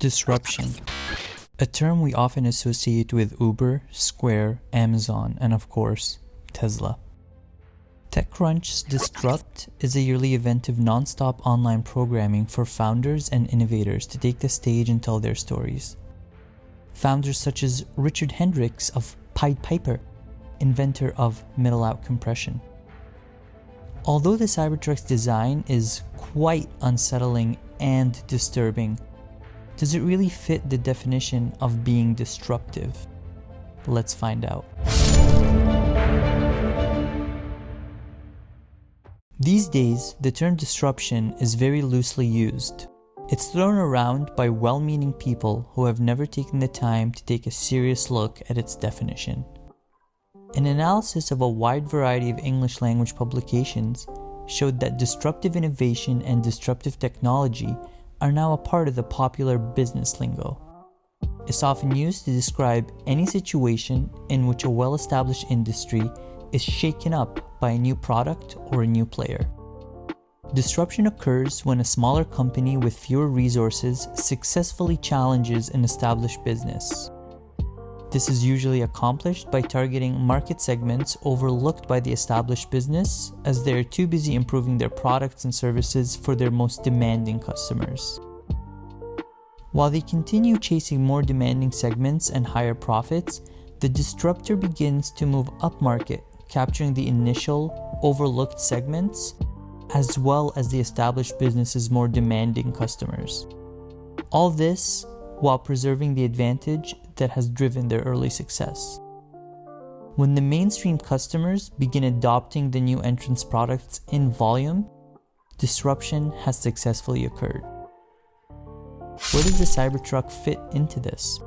Disruption, a term we often associate with Uber, Square, Amazon, and of course, Tesla. TechCrunch's Disrupt is a yearly event of non-stop online programming for founders and innovators to take the stage and tell their stories. Founders such as Richard Hendricks of Pied Piper, inventor of middle-out compression. Although the Cybertruck's design is quite unsettling and disturbing, does it really fit the definition of being disruptive? Let's find out. These days, the term disruption is very loosely used. It's thrown around by well-meaning people who have never taken the time to take a serious look at its definition. An analysis of a wide variety of English language publications showed that disruptive innovation and disruptive technology are now a part of the popular business lingo. It's often used to describe any situation in which a well-established industry is shaken up by a new product or a new player. Disruption occurs when a smaller company with fewer resources successfully challenges an established business. This is usually accomplished by targeting market segments overlooked by the established business, as they are too busy improving their products and services for their most demanding customers. While they continue chasing more demanding segments and higher profits, the disruptor begins to move upmarket, capturing the initial, overlooked segments, as well as the established business's more demanding customers. All this while preserving the advantage that has driven their early success. When the mainstream customers begin adopting the new entrant's products in volume, disruption has successfully occurred. Where does the Cybertruck fit into this?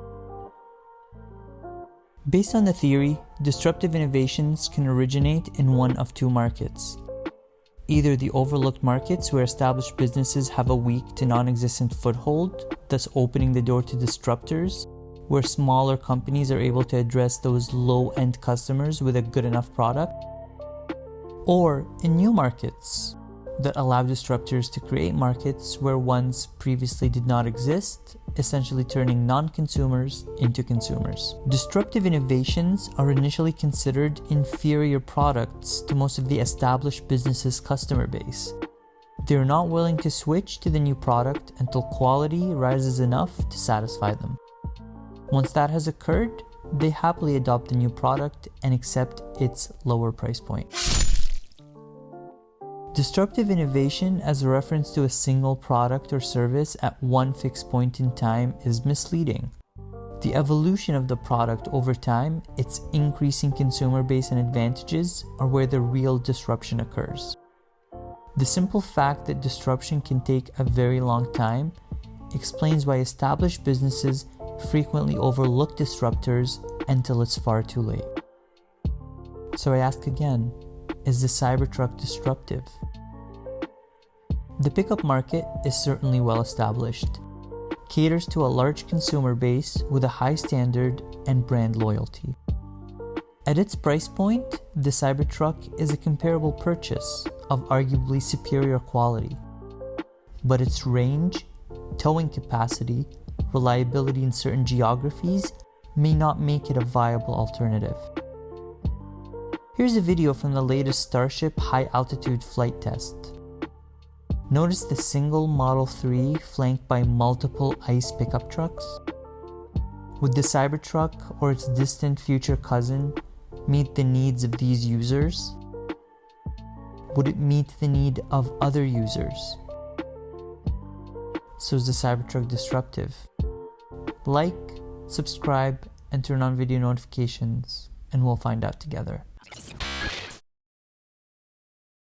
Based on the theory, disruptive innovations can originate in one of two markets. Either the overlooked markets where established businesses have a weak to non-existent foothold, thus opening the door to disruptors, where smaller companies are able to address those low-end customers with a good enough product, or in new markets that allow disruptors to create markets where ones previously did not exist, essentially turning non-consumers into consumers. Disruptive innovations are initially considered inferior products to most of the established business's customer base. They are not willing to switch to the new product until quality rises enough to satisfy them. Once that has occurred, they happily adopt the new product and accept its lower price point. Disruptive innovation as a reference to a single product or service at one fixed point in time is misleading. The evolution of the product over time, its increasing consumer base and advantages are where the real disruption occurs. The simple fact that disruption can take a very long time explains why established businesses frequently overlook disruptors until it's far too late. So I ask again, is the Cybertruck disruptive? The pickup market is certainly well established, caters to a large consumer base with a high standard and brand loyalty. At its price point, the Cybertruck is a comparable purchase of arguably superior quality, but its range, towing capacity, reliability in certain geographies may not make it a viable alternative. Here's a video from the latest Starship high-altitude flight test. Notice the single Model 3 flanked by multiple ICE pickup trucks? Would the Cybertruck or its distant future cousin meet the needs of these users? Would it meet the need of other users? So is the Cybertruck disruptive? Like, subscribe, and turn on video notifications, and we'll find out together.